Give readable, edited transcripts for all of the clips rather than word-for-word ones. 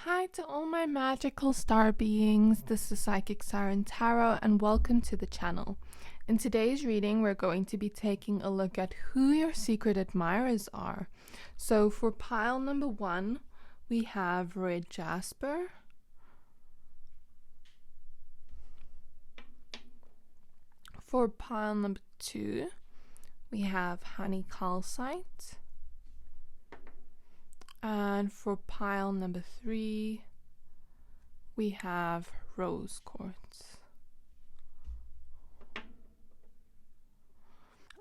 Hi to all my magical star beings, this is Psychic Siren Tarot and welcome to the channel. In today's reading we're going to be taking a look at who your secret admirers are. So for pile number 1 we have Red Jasper, for pile number 2 we have Honey Calcite, and for pile number 3 we have Rose Quartz.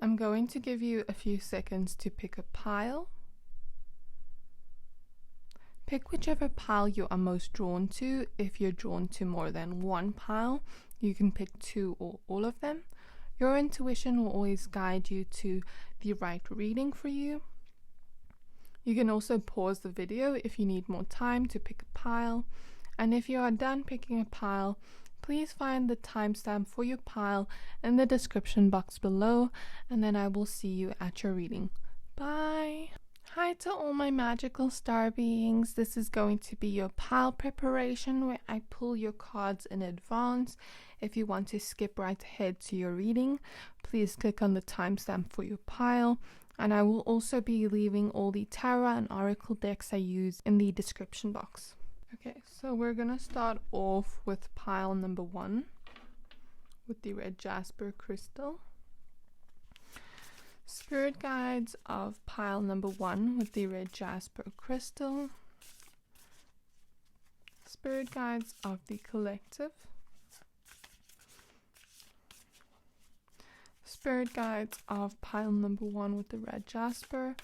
I'm going to give you a few seconds to pick a pile. Pick whichever pile you are most drawn to. If you're drawn to more than one pile, you can pick 2 or all of them. Your intuition will always guide you to the right reading for you. You can also pause the video if you need more time to pick a pile. And if you are done picking a pile, please find the timestamp for your pile in the description box below, and then I will see you at your reading. Bye! Hi to all my magical star beings. This is going to be your pile preparation where I pull your cards in advance. If you want to skip right ahead to your reading, please click on the timestamp for your pile. And I will also be leaving all the tarot and oracle decks I use in the description box. Okay, so we're gonna start off with pile number 1 with the Red Jasper crystal. Spirit guides of pile number 1 with the Red Jasper crystal. Spirit guides of the collective. Spirit guides of pile number 1 with the Red Jasper.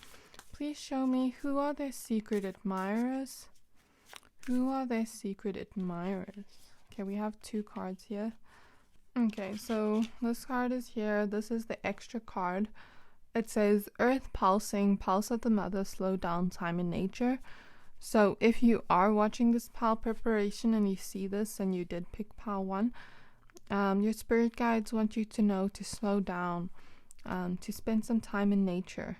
Please show me, who are their secret admirers? Who are their secret admirers? Okay, we have 2 cards here. Okay, so this card is here. This is the extra card. It says, Earth pulsing, pulse of the mother, slow down time in nature. So if you are watching this pile preparation and you see this and you did pick pile 1, your spirit guides want you to know to slow down, to spend some time in nature.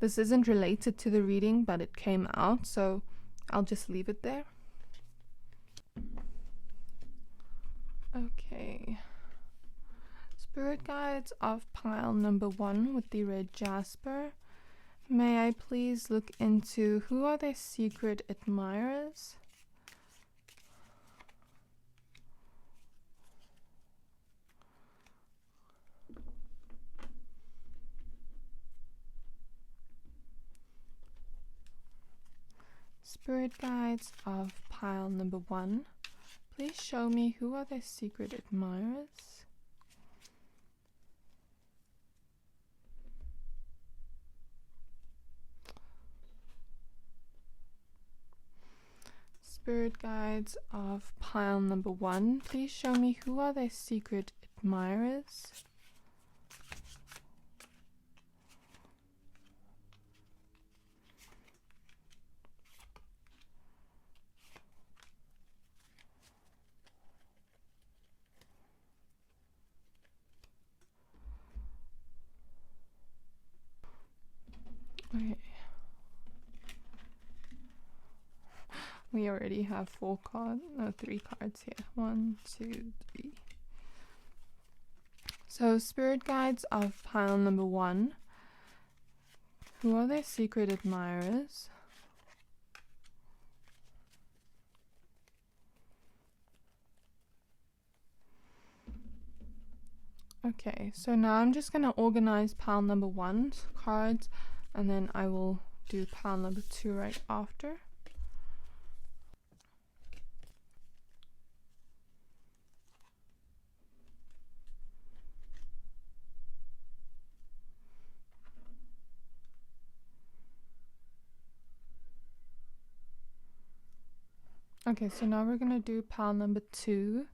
This isn't related to the reading, but it came out, so I'll just leave it there. Okay. Spirit guides of pile number 1 with the Red Jasper. May I please look into, who are their secret admirers? Spirit guides of pile number 1, please show me, who are their secret admirers? Spirit guides of pile number 1, please show me, who are their secret admirers? Okay. We already have 3 cards here. 1, 2, 3. So spirit guides of pile number 1, who are their secret admirers? Okay, so now I'm just going to organize pile number 1's cards, and then I will do pile number 2 right after. Okay, so now we're going to do pile number 2.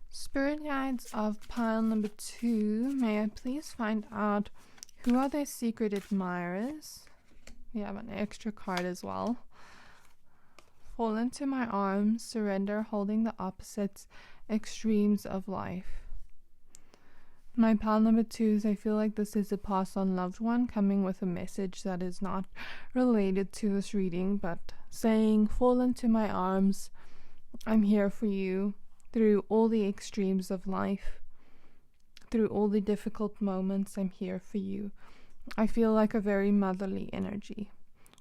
Spirit guides of pile number 2, may I please find out, who are their secret admirers? We have an extra card as well. Fall into my arms, surrender, holding the opposites, extremes of life. My pile number 2 is, I feel like this is a passed on loved one coming with a message that is not related to this reading, but saying, fall into my arms. I'm here for you through all the extremes of life, through all the difficult moments. I'm here for you. I feel like a very motherly energy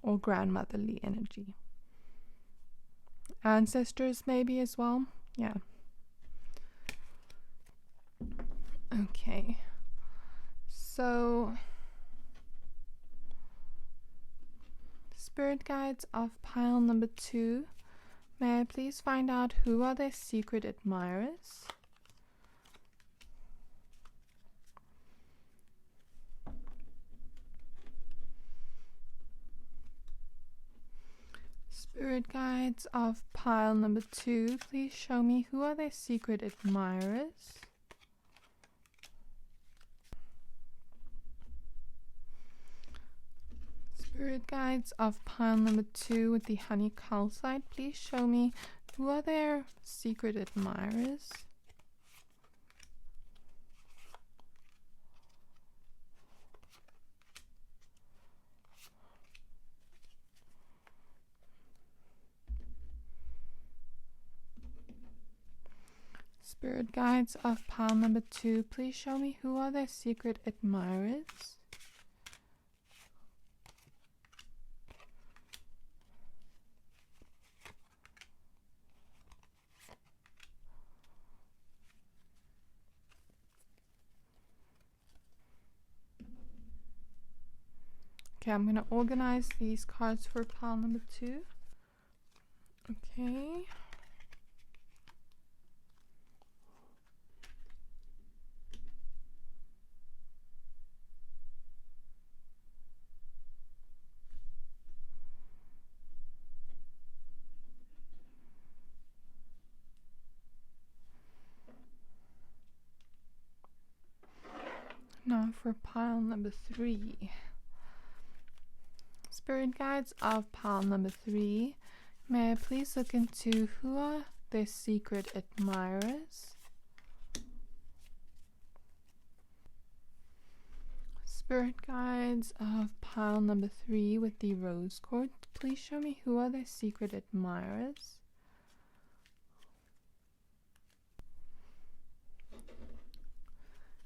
or grandmotherly energy. Ancestors maybe as well. Yeah. Okay. So, spirit guides of pile number 2, may I please find out who are their secret admirers? Spirit guides of pile number 2, please show me who are their secret admirers? Spirit guides of pile number 2 with the honey calcite, please show me who are their secret admirers? Spirit guides of pile number 2, please show me who are their secret admirers? Okay, I'm going to organize these cards for pile number 2. Okay. Now for pile number 3. Spirit guides of pile number 3, may I please look into who are their secret admirers? Spirit guides of pile number 3 with the rose quartz, please show me who are their secret admirers?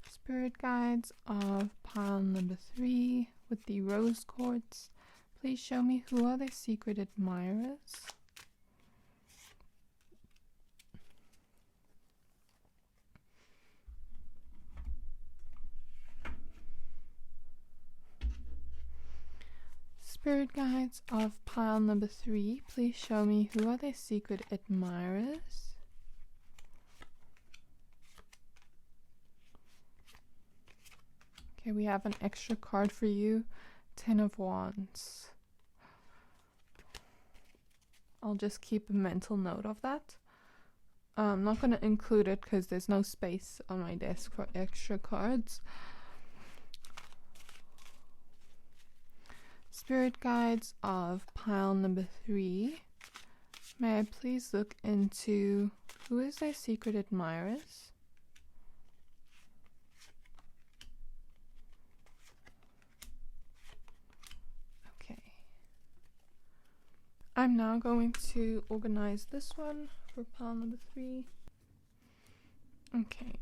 Spirit guides of pile number 3 with the rose quartz, please show me who are their secret admirers? Spirit guides of pile number 3, please show me who are their secret admirers? Okay, we have an extra card for you, 10 of Wands. I'll just keep a mental note of that. I'm not going to include it because there's no space on my desk for extra cards. Spirit guides of pile number 3, may I please look into who is their secret admirers? I'm now going to organize this one for pile number 3. Okay.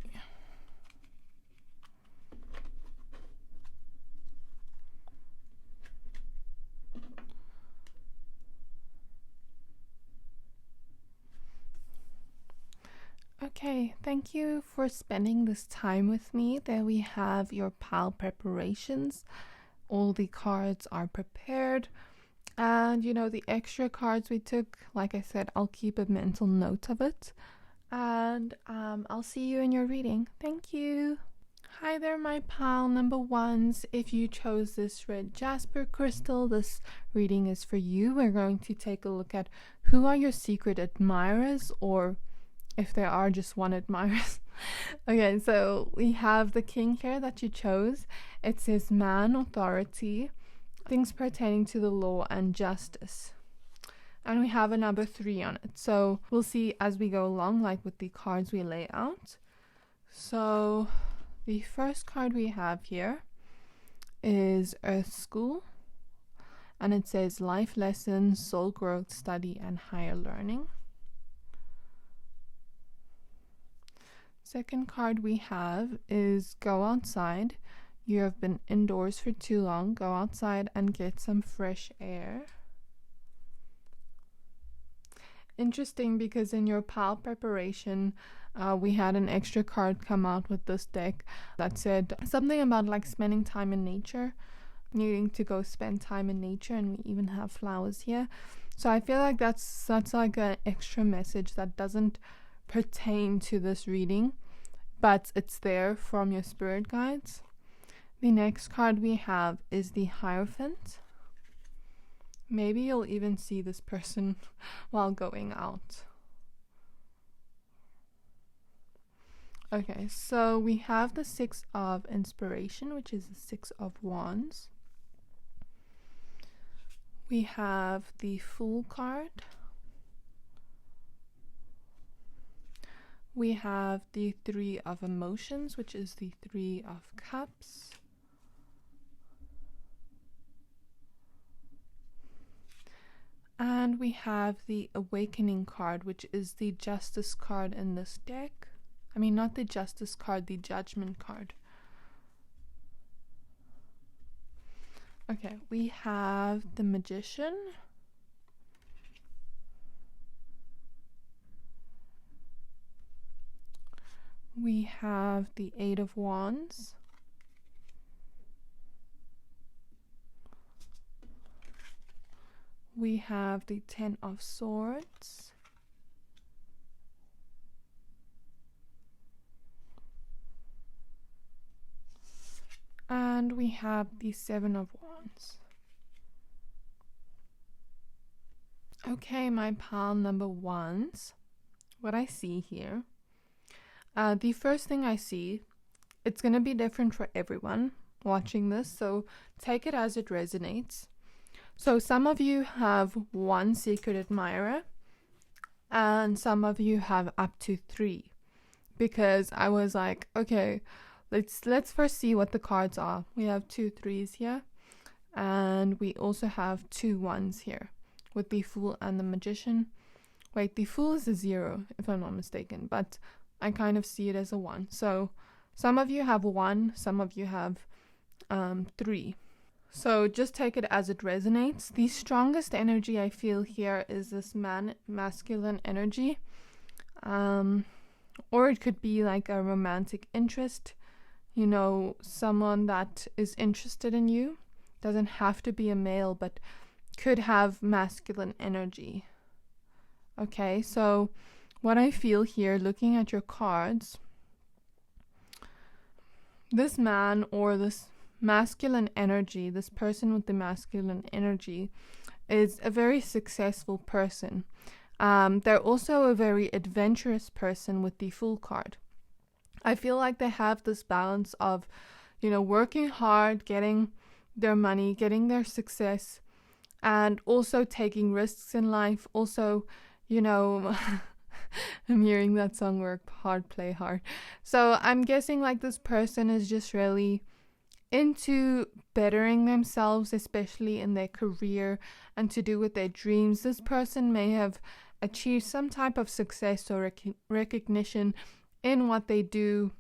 Okay, thank you for spending this time with me. There we have your pile preparations. All the cards are prepared. And you know, the extra cards we took, like I said, I'll keep a mental note of it. And I'll see you in your reading. Thank you. Hi there, my pile number 1s. If you chose this Red Jasper crystal, this reading is for you. We're going to take a look at who are your secret admirers, or if there are just one admirers. Okay, so we have the king here that you chose. It says man, authority, things pertaining to the law and justice, and we have a number 3 on it. So we'll see as we go along, like with the cards we lay out. So The first card we have here is Earth School, and it says life lessons, soul growth, study, and higher learning. Second card we have is Go Outside. You have been indoors for too long. Go outside and get some fresh air. Interesting, because in your pile preparation, we had an extra card come out with this deck that said something about like spending time in nature, needing to go spend time in nature, and we even have flowers here. So I feel like that's like an extra message that doesn't pertain to this reading, but it's there from your spirit guides. The next card we have is the Hierophant. Maybe you'll even see this person while going out. Okay, so we have the Six of Inspiration, which is the Six of Wands. We have the Fool card. We have the Three of Emotions, which is the Three of Cups. And we have the Awakening card, which is the Justice card in this deck. I mean, not the Justice card, the Judgment card. Okay, we have the Magician. We have the Eight of Wands. We have the Ten of Swords. And we have the Seven of Wands. Okay, my pile number ones. What I see here. The first thing I see, it's going to be different for everyone watching this, so take it as it resonates. So some of you have one secret admirer, and some of you have up to 3. Because I was like, okay, let's first see what the cards are. We have 2 3s here, and we also have 2 1s here with the Fool and the Magician. Wait, the Fool is a 0 if I'm not mistaken, but I kind of see it as a 1. So some of you have 1, some of you have 3. So just take it as it resonates. The strongest energy I feel here is this masculine energy. Or it could be like a romantic interest. You know, someone that is interested in you. Doesn't have to be a male, but could have masculine energy. Okay, so what I feel here, looking at your cards, this man or this masculine energy, this person with the masculine energy, is a very successful person. They're also a very adventurous person with the Fool card. I feel like they have this balance of, you know, working hard, getting their money, getting their success, and also taking risks in life. Also, you know, I'm hearing that song, work hard, play hard. So I'm guessing like this person is just really into bettering themselves, especially in their career and to do with their dreams. This person may have achieved some type of success or recognition in what they do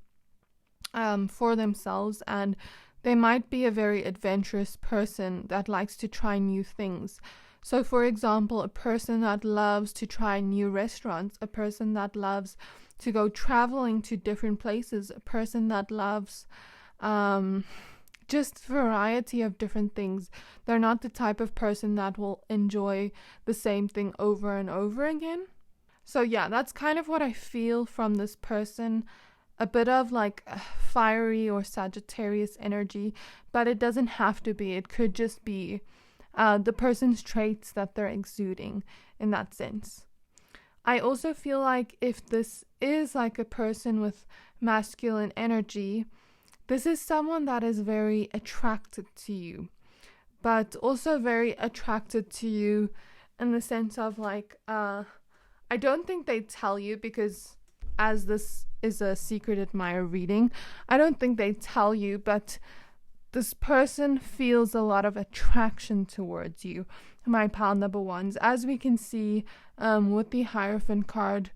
for themselves, and they might be a very adventurous person that likes to try new things. So for example, a person that loves to try new restaurants, a person that loves to go traveling to different places, a person that loves just variety of different things. They're not the type of person that will enjoy the same thing over and over again. So yeah, that's kind of what I feel from this person. A bit of like fiery or Sagittarius energy, but it doesn't have to be. It could just be the person's traits that they're exuding in that sense. I also feel like if this is like a person with masculine energy, this is someone that is very attracted to you, but also very attracted to you in the sense of like, I don't think they tell you, because as this is a secret admirer reading, I don't think they tell you, but this person feels a lot of attraction towards you, my pile number ones. As we can see with the Hierophant card,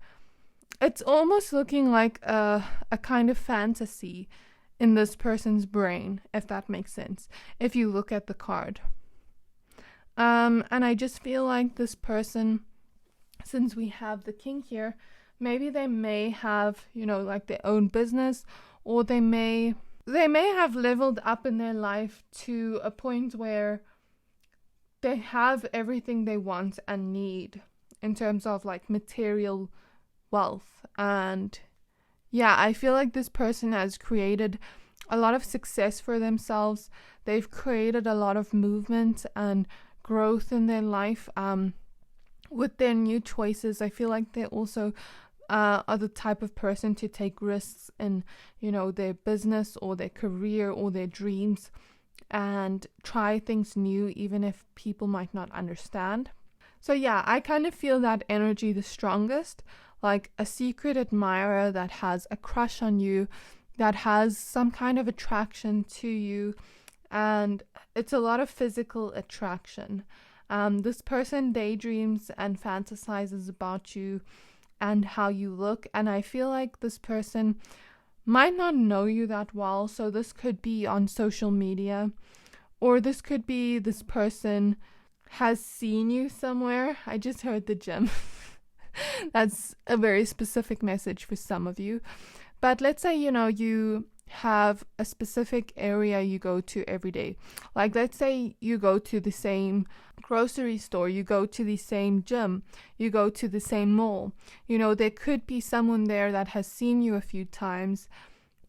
it's almost looking like a kind of fantasy in this person's brain, if that makes sense, if you look at the card. And I just feel like this person, since we have the King here, maybe they may have, like their own business, or they may have leveled up in their life to a point where they have everything they want and need in terms of like material wealth. And yeah, I feel like this person has created a lot of success for themselves. They've created a lot of movement and growth in their life with their new choices. I feel like they also are the type of person to take risks in, their business or their career or their dreams, and try things new even if people might not understand. So yeah, I kind of feel that energy the strongest, like a secret admirer that has a crush on you, that has some kind of attraction to you, and it's a lot of physical attraction. This person daydreams and fantasizes about you and how you look, and I feel like this person might not know you that well, so this could be on social media, or this could be this person has seen you somewhere. I just heard the gem. That's a very specific message for some of you. But let's say, you have a specific area you go to every day. Like, let's say you go to the same grocery store, you go to the same gym, you go to the same mall. There could be someone there that has seen you a few times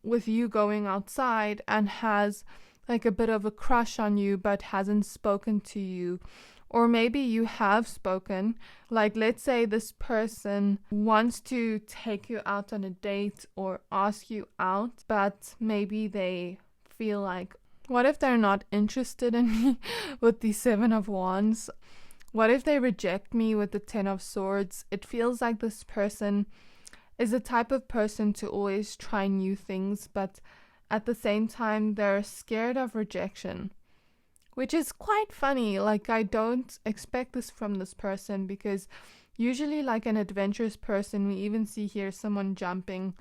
with you going outside and has like a bit of a crush on you but hasn't spoken to you. Or maybe you have spoken. Like, let's say this person wants to take you out on a date or ask you out, but maybe they feel like, what if they're not interested in me with the 7 of Wands? What if they reject me with the 10 of Swords? It feels like this person is the type of person to always try new things, but at the same time, they're scared of rejection. Which is quite funny. Like, I don't expect this from this person, because usually, like an adventurous person, we even see here someone jumping,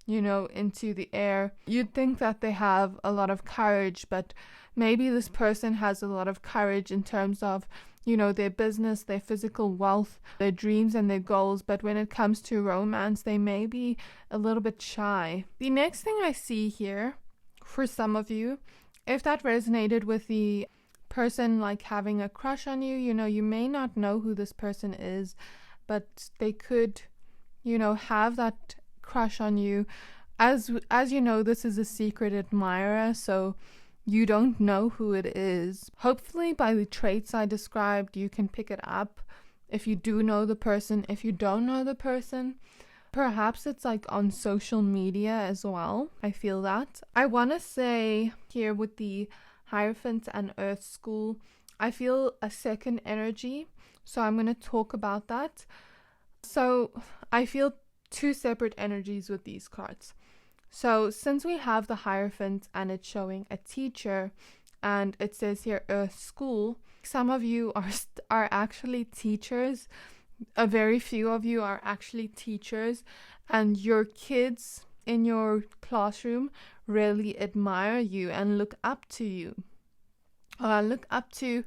into the air. You'd think that they have a lot of courage, but maybe this person has a lot of courage in terms of, their business, their physical wealth, their dreams and their goals. But when it comes to romance, they may be a little bit shy. The next thing I see here, for some of you, if that resonated with the person like having a crush on you, you may not know who this person is, but they could, have that crush on you. As you know, this is a secret admirer, so you don't know who it is. Hopefully by the traits I described, you can pick it up if you do know the person. If you don't know the person, perhaps it's like on social media as well. I feel that. I want to say here with the Hierophant and Earth School, I feel a second energy, so I'm going to talk about that. So I feel two separate energies with these cards. So since we have the Hierophant and it's showing a teacher, and it says here Earth School, some of you are actually teachers. A very few of you are actually teachers, and your kids in your classroom really admire you and look up to you. Look up to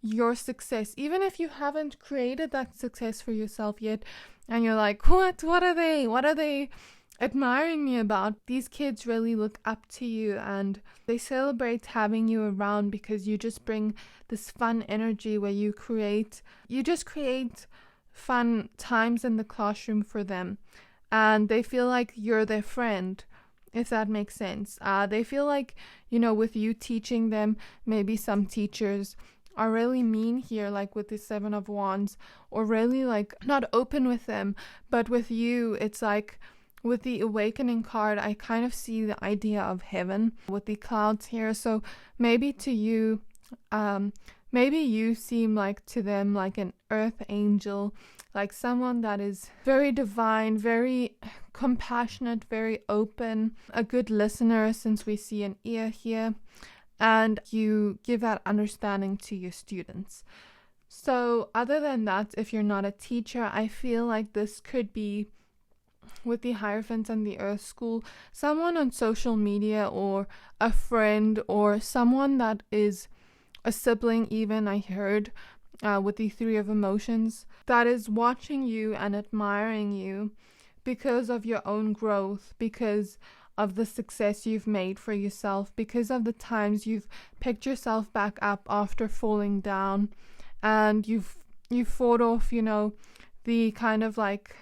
your success, even if you haven't created that success for yourself yet, and you're like, what are they admiring me about? These kids really look up to you, and they celebrate having you around because you just bring this fun energy where you just create fun times in the classroom for them, and they feel like you're their friend, if that makes sense. They feel like, with you teaching them, maybe some teachers are really mean here, like with the 7 of Wands, or really like not open with them, but with you, it's like with the Awakening card, I kind of see the idea of heaven with the clouds here. So maybe to you, maybe you seem like to them like an earth angel, like someone that is very divine, very compassionate, very open, a good listener, since we see an ear here, and you give that understanding to your students. So other than that, if you're not a teacher, I feel like this could be, with the Hierophant and the Earth School, someone on social media, or a friend, or someone that is a sibling even, I heard, with the Three of Emotions, that is watching you and admiring you because of your own growth, because of the success you've made for yourself, because of the times you've picked yourself back up after falling down, and you've fought off, you know, the kind of like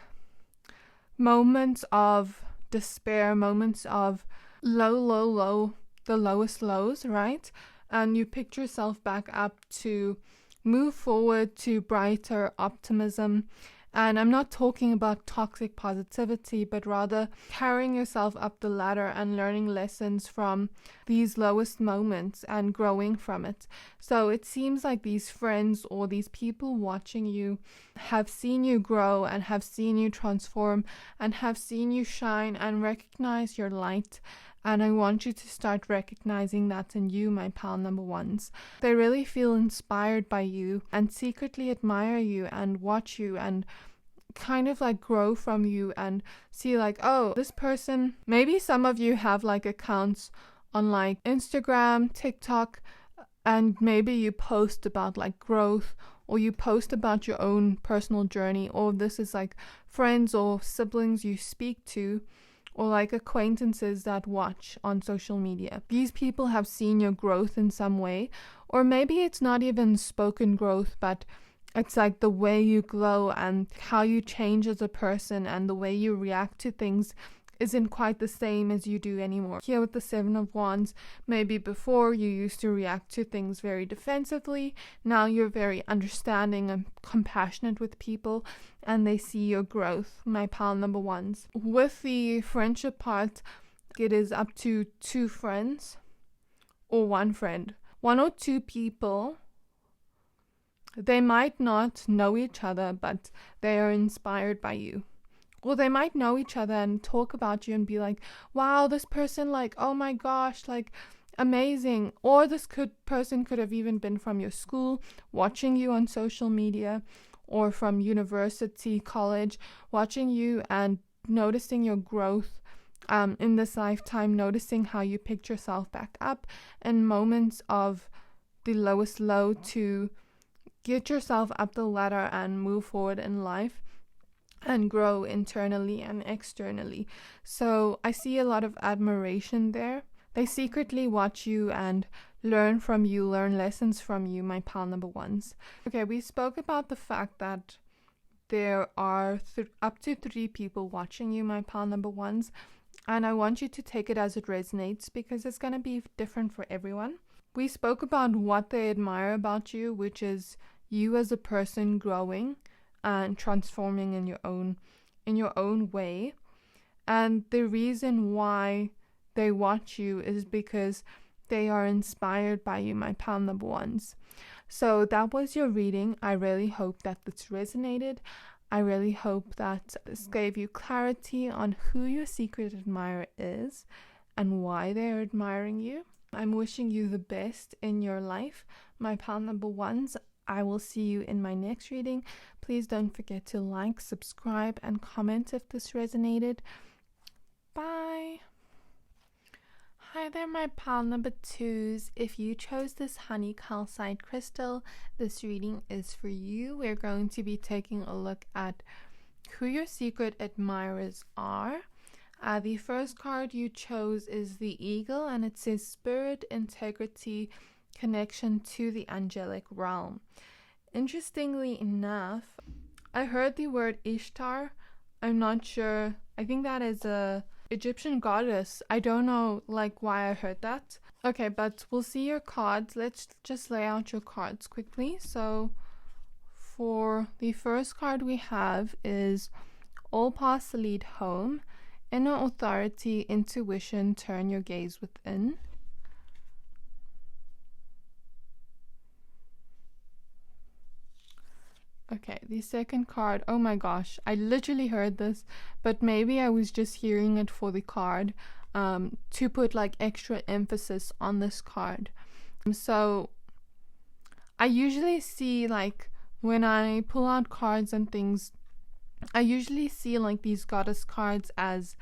moments of despair, moments of low, the lowest lows, right? And you picked yourself back up to move forward to brighter optimism. And I'm not talking about toxic positivity, but rather carrying yourself up the ladder and learning lessons from these lowest moments and growing from it. So it seems like these friends or these people watching you have seen you grow and have seen you transform and have seen you shine and recognize your light. And I want you to start recognizing that in you, my pal number ones. They really feel inspired by you and secretly admire you and watch you and kind of like grow from you and see like, oh, this person, maybe some of you have like accounts on like Instagram, TikTok, and maybe you post about like growth, or you post about your own personal journey, or this is like friends or siblings you speak to, or like acquaintances that watch on social media. These people have seen your growth in some way, or maybe it's not even spoken growth, but it's like the way you glow and how you change as a person, and the way you react to things isn't quite the same as you do anymore. Here with the Seven of Wands, maybe before you used to react to things very defensively. Now you're very understanding and compassionate with people, and they see your growth, my pal number ones. With the friendship part, it is up to 2 friends or 1 friend. 1 or 2 people. They might not know each other, but they are inspired by you. Or they might know each other and talk about you and be like, wow, this person, like, oh my gosh, like, amazing. Or this person could have even been from your school, watching you on social media, or from university, college, watching you and noticing your growth in this lifetime, noticing how you picked yourself back up in moments of the lowest low to get yourself up the ladder and move forward in life and grow internally and externally. So I see a lot of admiration there. They secretly watch you and learn from you, learn lessons from you, my pal number ones. Okay, we spoke about the fact that there are up to 3 people watching you, my pal number ones. And I want you to take it as it resonates, because it's going to be different for everyone. We spoke about what they admire about you, which is you as a person growing and transforming in your own way. And the reason why they watch you is because they are inspired by you, my pal number ones. So that was your reading. I really hope that this resonated. I really hope that this gave you clarity on who your secret admirer is and why they're admiring you. I'm wishing you the best in your life, my pal number ones. I will see you in my next reading. Please don't forget to like, subscribe, and comment if this resonated. Bye. Hi there, my pal number 2s. If you chose this honey calcite crystal, this reading is for you. We're going to be taking a look at who your secret admirers are. The first card you chose is the eagle, and it says spirit, integrity, connection to the angelic realm. Interestingly enough, I heard the word Ishtar. I'm not sure. I think that is a Egyptian goddess. I don't know like why I heard that. Okay, but we'll see your cards. Let's just lay out your cards quickly. So for the first card we have is all paths lead home, inner authority, intuition, turn your gaze within. Okay, the second card, oh my gosh, I literally heard this, but maybe I was just hearing it for the card, to put like extra emphasis on this card. So I usually see, like, when I pull out cards and things, I usually see like these goddess cards as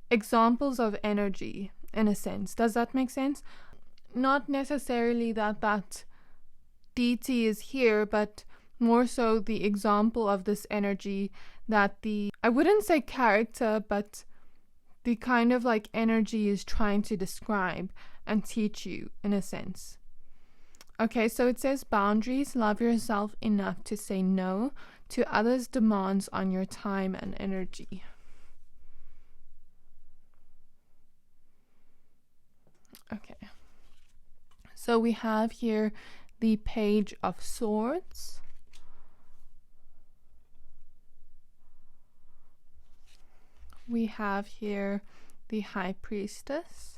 examples of energy, in a sense. Does that make sense? Not necessarily that deity is here, but more so the example of this energy that I wouldn't say character, but the kind of like energy is trying to describe and teach you, in a sense. Okay, so it says boundaries. Love yourself enough to say no to others' demands on your time and energy. Okay, so we have here the Page of Swords. We have here the High Priestess.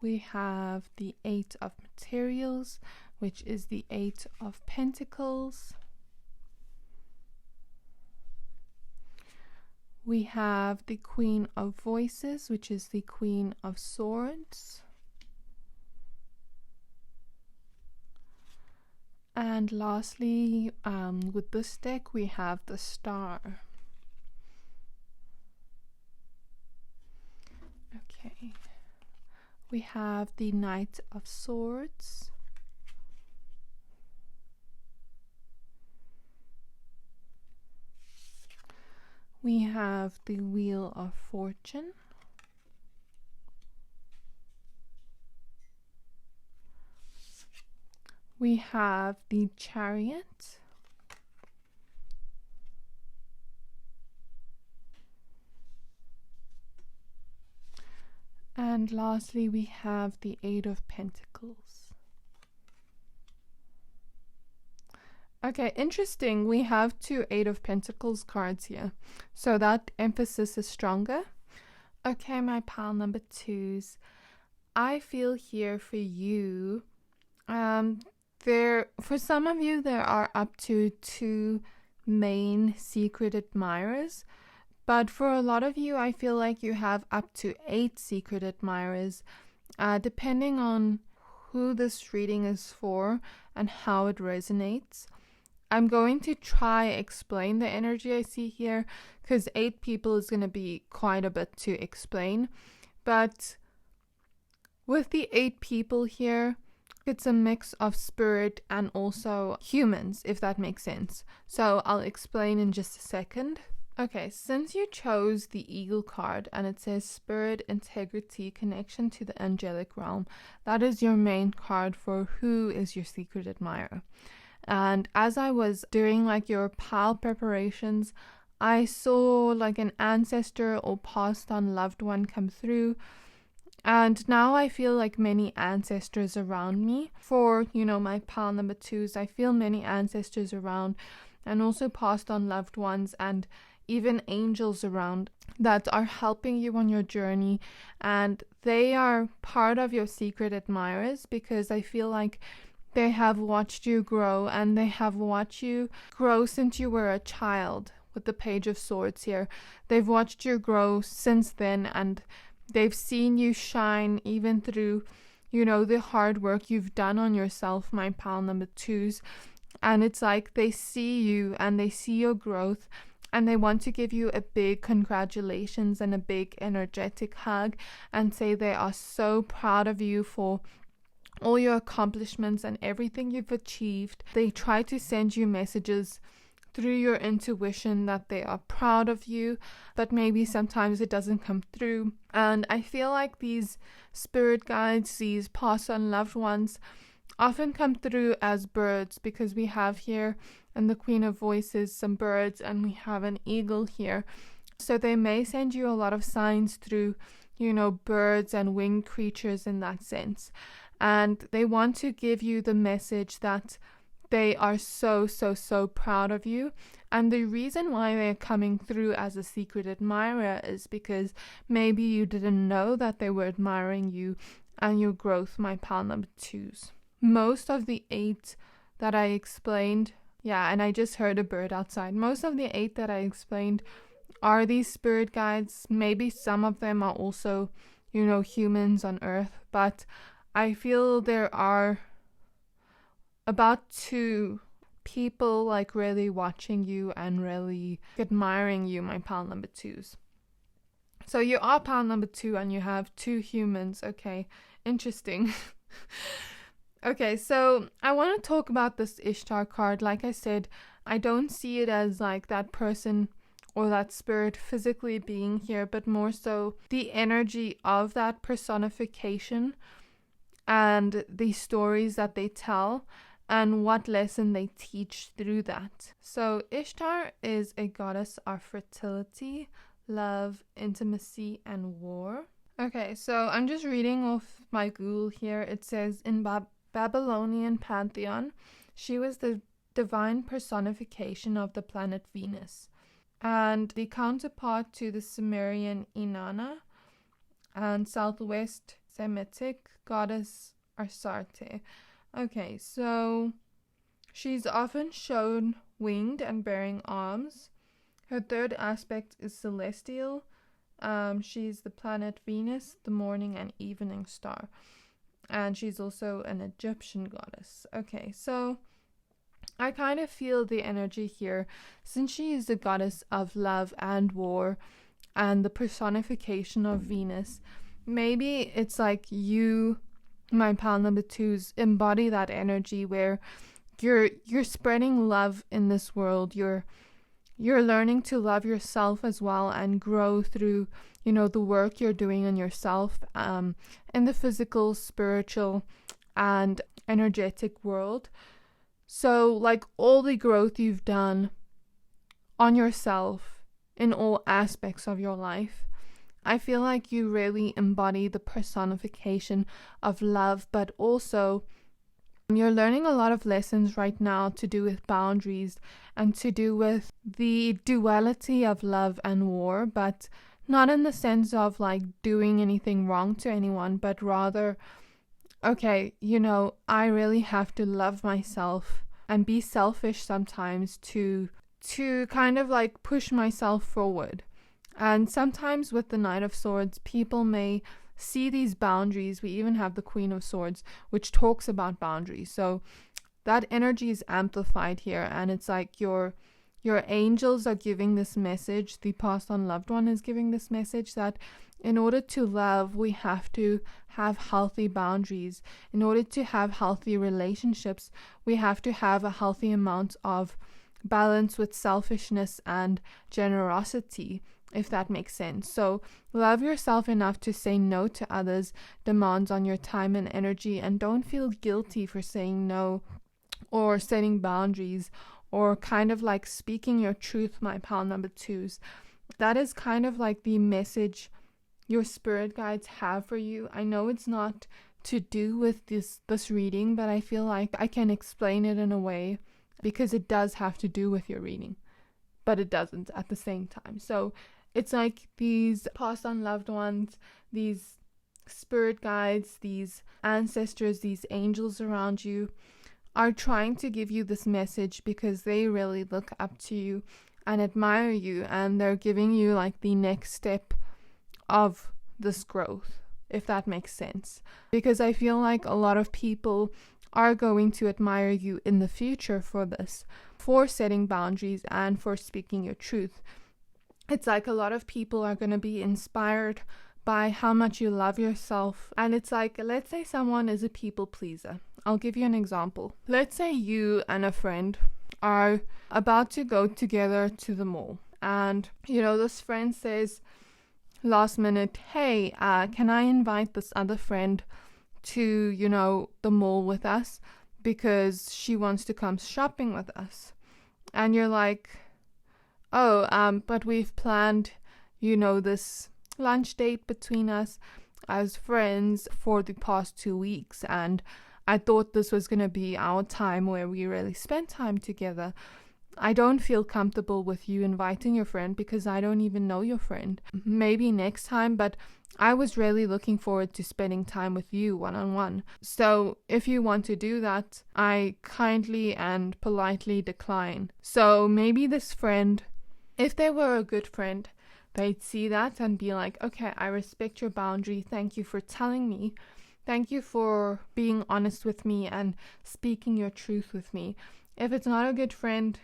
We have the Eight of Materials, which is the Eight of Pentacles. We have the Queen of Voices, which is the Queen of Swords. And lastly, with this deck, we have the Star. Okay. We have the Knight of Swords. We have the Wheel of Fortune. We have the Chariot. And lastly, we have the Eight of Pentacles. Okay, interesting. We have two Eight of Pentacles cards here, so that emphasis is stronger. Okay, my pile number twos. I feel here for you, for some of you, there are up to 2 main secret admirers. But for a lot of you, I feel like you have up to 8 secret admirers, depending on who this reading is for and how it resonates. I'm going to try explain the energy I see here, because 8 people is going to be quite a bit to explain. But with the 8 people here, it's a mix of spirit and also humans, if that makes sense. So I'll explain in just a second. Okay, since you chose the Eagle card and it says Spirit, Integrity, Connection to the Angelic Realm, that is your main card for who is your secret admirer. And as I was doing like your pile preparations, I saw like an ancestor or passed on loved one come through. And now I feel like many ancestors around me. For, my pile number twos, I feel many ancestors around, and also passed on loved ones and even angels around that are helping you on your journey. And they are part of your secret admirers, because I feel like they have watched you grow, and they have watched you grow since you were a child. With the Page of Swords here, they've watched you grow since then, and they've seen you shine even through, the hard work you've done on yourself, my pile number twos. And it's like they see you and they see your growth, and they want to give you a big congratulations and a big energetic hug and say they are so proud of you for all your accomplishments and everything you've achieved. They try to send you messages through your intuition that they are proud of you, but maybe sometimes it doesn't come through. And I feel like these spirit guides, these past on loved ones, often come through as birds, because we have here in the Queen of Voices some birds, and we have an eagle here. So they may send you a lot of signs through, birds and winged creatures in that sense. And they want to give you the message that they are so, so, so proud of you. And the reason why they're coming through as a secret admirer is because maybe you didn't know that they were admiring you and your growth, my pile number twos. most of the 8 that I explained, yeah, and I just heard a bird outside. Most of the 8 that I explained are these spirit guides. Maybe some of them are also, humans on Earth, but I feel there are about 2 people like really watching you and really admiring you, my pile number 2s. So you are pile number 2 and you have 2 humans. Okay, interesting. Okay, so I want to talk about this Ishtar card. Like I said, I don't see it as like that person or that spirit physically being here, but more so the energy of that personification and the stories that they tell and what lesson they teach through that. So Ishtar is a goddess of fertility, love, intimacy, and war. Okay, so I'm just reading off my Google here. It says in Babylonian pantheon, she was the divine personification of the planet Venus and the counterpart to the Sumerian Inanna and Southwest Semitic goddess Astarte. Okay, so she's often shown winged and bearing arms. Her third aspect is celestial. She's the planet Venus, the morning and evening star. And she's also an Egyptian goddess. Okay, so I kind of feel the energy here. Since she is the goddess of love and war and the personification of Venus, maybe it's like you, my pile number 2s, embody that energy where you're spreading love in this world. You're learning to love yourself as well and grow through, the work you're doing on yourself in the physical, spiritual, and energetic world. So, like, all the growth you've done on yourself in all aspects of your life, I feel like you really embody the personification of love, but also you're learning a lot of lessons right now to do with boundaries and to do with the duality of love and war, but not in the sense of like doing anything wrong to anyone, but rather, okay, I really have to love myself and be selfish sometimes to kind of like push myself forward. And sometimes with the Knight of Swords, people may see these boundaries. We even have the Queen of Swords, which talks about boundaries. So that energy is amplified here, and it's like your angels are giving this message. The passed on loved one is giving this message that in order to love, we have to have healthy boundaries. In order to have healthy relationships, we have to have a healthy amount of balance with selfishness and generosity, if that makes sense. So love yourself enough to say no to others' demands on your time and energy, and don't feel guilty for saying no or setting boundaries or kind of like speaking your truth, my pile number 2s. That is kind of like the message your spirit guides have for you. I know it's not to do with this reading, but I feel like I can explain it in a way because it does have to do with your reading, but it doesn't at the same time. So it's like these passed on loved ones, these spirit guides, these ancestors, these angels around you are trying to give you this message because they really look up to you and admire you, and they're giving you like the next step of this growth, if that makes sense. Because I feel like a lot of people are going to admire you in the future for this, for setting boundaries and for speaking your truth. It's like a lot of people are going to be inspired by how much you love yourself. And it's like, let's say someone is a people pleaser. I'll give you an example. Let's say you and a friend are about to go together to the mall. And, this friend says last minute, hey, can I invite this other friend to, the mall with us because she wants to come shopping with us. And you're like, oh, but we've planned, this lunch date between us as friends for the past 2 weeks, and I thought this was going to be our time where we really spent time together. I don't feel comfortable with you inviting your friend because I don't even know your friend. Maybe next time, but I was really looking forward to spending time with you one-on-one. So if you want to do that, I kindly and politely decline. So maybe this friend, if they were a good friend, they'd see that and be like, okay, I respect your boundary. Thank you for telling me. Thank you for being honest with me and speaking your truth with me. If it's not a good friend,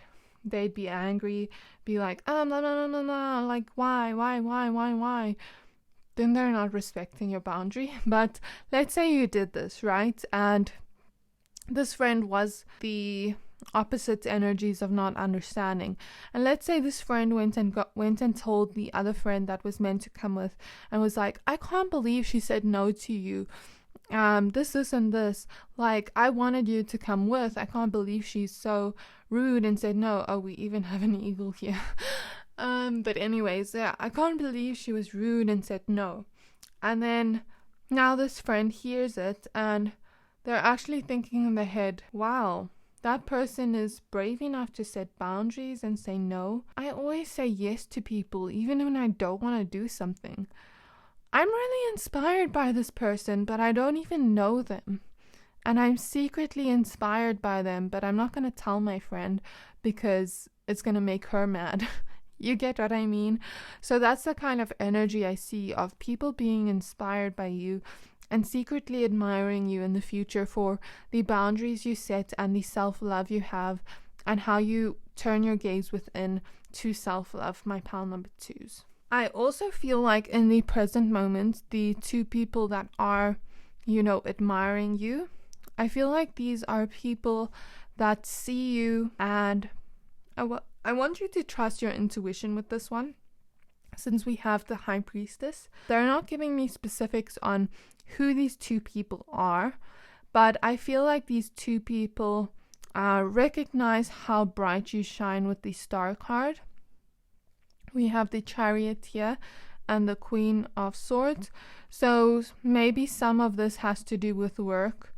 they'd be angry, be like, no, like, why? Then they're not respecting your boundary. But let's say you did this, right? And this friend was the opposite energies of not understanding. And let's say this friend went and told the other friend that was meant to come with and was like, I can't believe she said no to you. This and this, like, I wanted you to come with. I can't believe she's so rude and said no. Oh, we even have an eagle here. But anyways, yeah, I can't believe she was rude and said no. And then now this friend hears it and they're actually thinking in their head, wow, that person is brave enough to set boundaries and say no. I always say yes to people even when I don't want to do something. I'm really inspired by this person, but I don't even know them. And I'm secretly inspired by them, but I'm not going to tell my friend because it's going to make her mad. You get what I mean? So that's the kind of energy I see of people being inspired by you and secretly admiring you in the future for the boundaries you set and the self-love you have and how you turn your gaze within to self-love, my pile number 2s. I also feel like in the present moment, the two people that are, admiring you, I feel like these are people that see you, and I want you to trust your intuition with this one. Since we have the High Priestess, they're not giving me specifics on who these two people are, but I feel like these two people recognize how bright you shine with the Star card. We have the Chariot here and the Queen of Swords. So maybe some of this has to do with work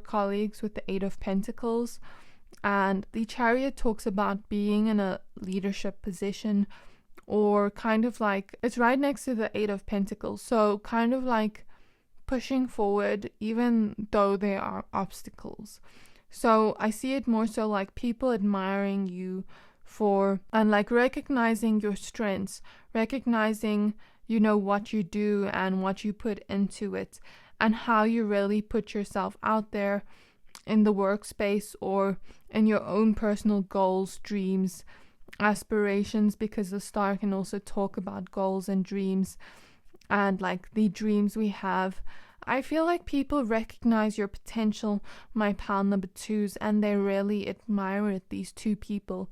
colleagues with the Eight of Pentacles. And the Chariot talks about being in a leadership position, or kind of like, it's right next to the Eight of Pentacles. So kind of like pushing forward even though there are obstacles. So I see it more so like people admiring you and like recognizing your strengths, recognizing, what you do and what you put into it and how you really put yourself out there in the workspace or in your own personal goals, dreams, aspirations, because the star can also talk about goals and dreams and like the dreams we have. I feel like people recognize your potential, my pile number 2s, and they really admire it, these two people.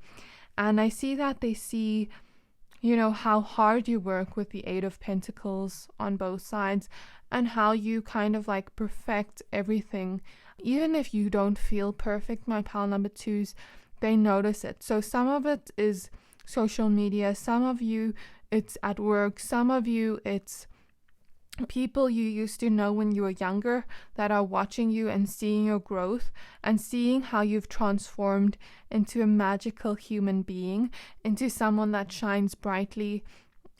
And I see that they see, how hard you work with the Eight of Pentacles on both sides and how you kind of like perfect everything. Even if you don't feel perfect, my pile number 2s, they notice it. So some of it is social media, some of you it's at work, some of you it's people you used to know when you were younger that are watching you and seeing your growth and seeing how you've transformed into a magical human being, into someone that shines brightly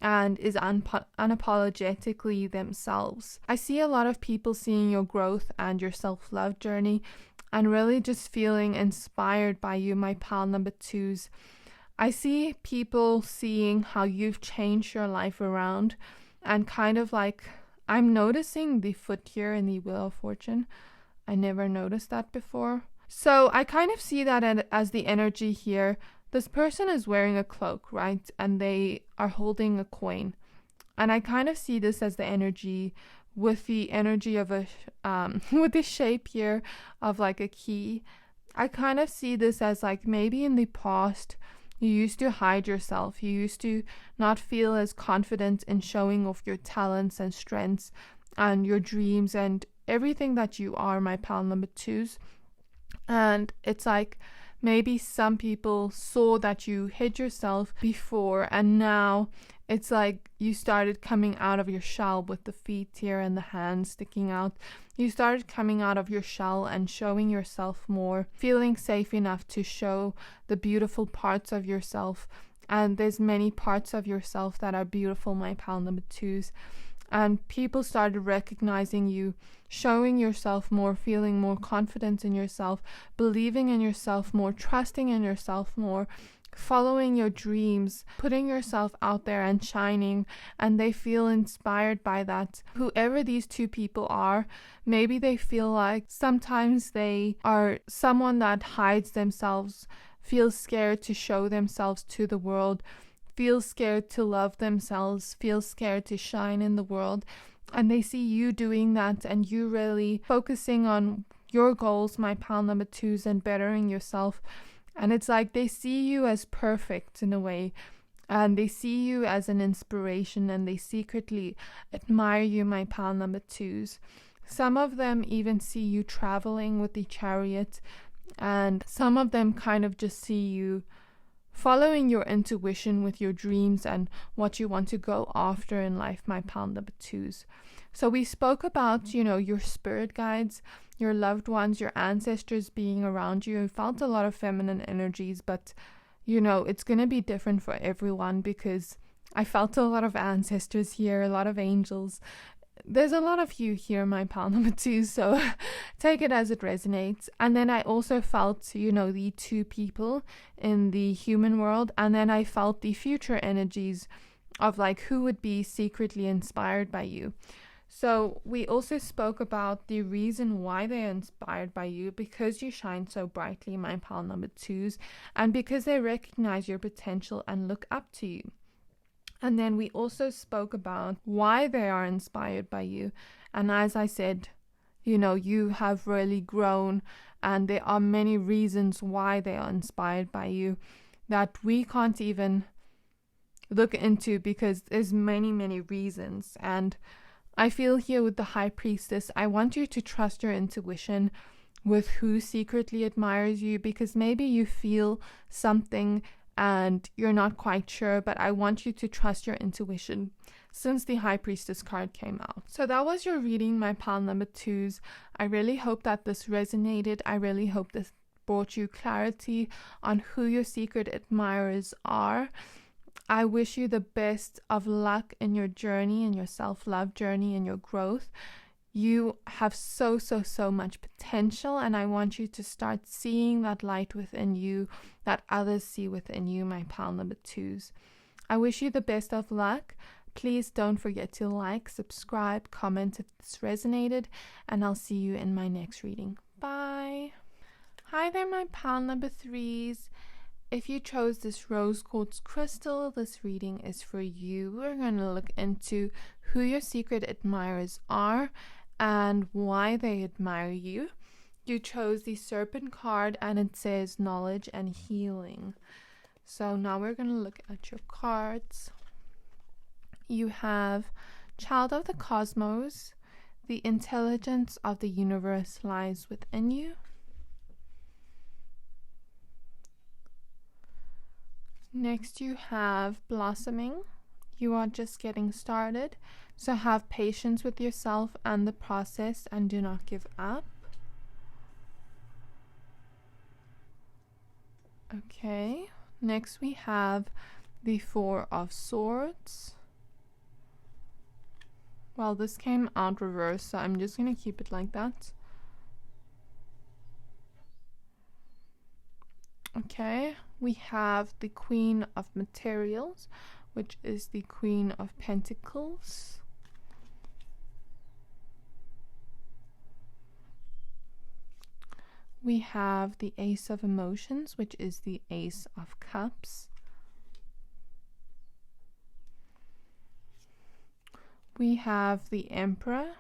and is unapologetically themselves. I see a lot of people seeing your growth and your self-love journey and really just feeling inspired by you, my pile number 2s. I see people seeing how you've changed your life around and kind of like, I'm noticing the foot here in the Wheel of Fortune. I never noticed that before. So I kind of see that as the energy here. This person is wearing a cloak, right? And they are holding a coin. And I kind of see this as the energy with the energy of with the shape here of like a key. I kind of see this as like maybe in the past, you used to hide yourself. You used to not feel as confident in showing off your talents and strengths and your dreams and everything that you are, my pile number 2s. And it's like maybe some people saw that you hid yourself before and now It's like you started coming out of your shell with the feet here and the hands sticking out. You started coming out of your shell and showing yourself more, feeling safe enough to show the beautiful parts of yourself. And there's many parts of yourself that are beautiful, my pile number 2s. And people started recognizing you, showing yourself more, feeling more confident in yourself, believing in yourself more, trusting in yourself more, following your dreams, putting yourself out there and shining, and they feel inspired by that. Whoever these two people are, maybe they feel like sometimes they are someone that hides themselves, feels scared to show themselves to the world, feels scared to love themselves, feels scared to shine in the world, and they see you doing that and you really focusing on your goals, my pile number 2s, and bettering yourself. And it's like they see you as perfect in a way, and they see you as an inspiration, and they secretly admire you, my pile number 2s. Some of them even see you traveling with the chariot, and some of them kind of just see you following your intuition with your dreams and what you want to go after in life, my pile number 2s. So we spoke about, your spirit guides, your loved ones, your ancestors being around you. I felt a lot of feminine energies, but it's going to be different for everyone, because I felt a lot of ancestors here, a lot of angels. There's a lot of you here, my pile number 2, so take it as it resonates. And then I also felt, the two people in the human world, and then I felt the future energies of like who would be secretly inspired by you. So we also spoke about the reason why they are inspired by you, because you shine so brightly, my pile number 2s, and because they recognize your potential and look up to you. And then we also spoke about why they are inspired by you. And as I said, you have really grown, and there are many reasons why they are inspired by you that we can't even look into, because there's many, many reasons. And I feel here with the High Priestess, I want you to trust your intuition with who secretly admires you, because maybe you feel something and you're not quite sure, but I want you to trust your intuition since the High Priestess card came out. So that was your reading, my pile number 2s. I really hope that this resonated. I really hope this brought you clarity on who your secret admirers are. I wish you the best of luck in your journey, in your self-love journey, in your growth. You have so much potential, and I want you to start seeing that light within you that others see within you, my pile number 2s. I wish you the best of luck. Please don't forget to like, subscribe, comment if this resonated, and I'll see you in my next reading. Bye. Hi there, my pile number 3s. If you chose this rose quartz crystal, this reading is for you. We're going to look into who your secret admirers are and why they admire you. You chose the serpent card, and it says knowledge and healing. So now we're going to look at your cards. You have Child of the Cosmos. The intelligence of the universe lies within you. Next you have Blossoming. You are just getting started, so have patience with yourself and the process and do not give up. Okay, next we have the Four of Swords. Well, this came out reversed, so I'm just going to keep it like that. Okay, we have the Queen of Materials, which is the Queen of Pentacles. We have the Ace of Emotions, which is the Ace of Cups. We have the Emperor.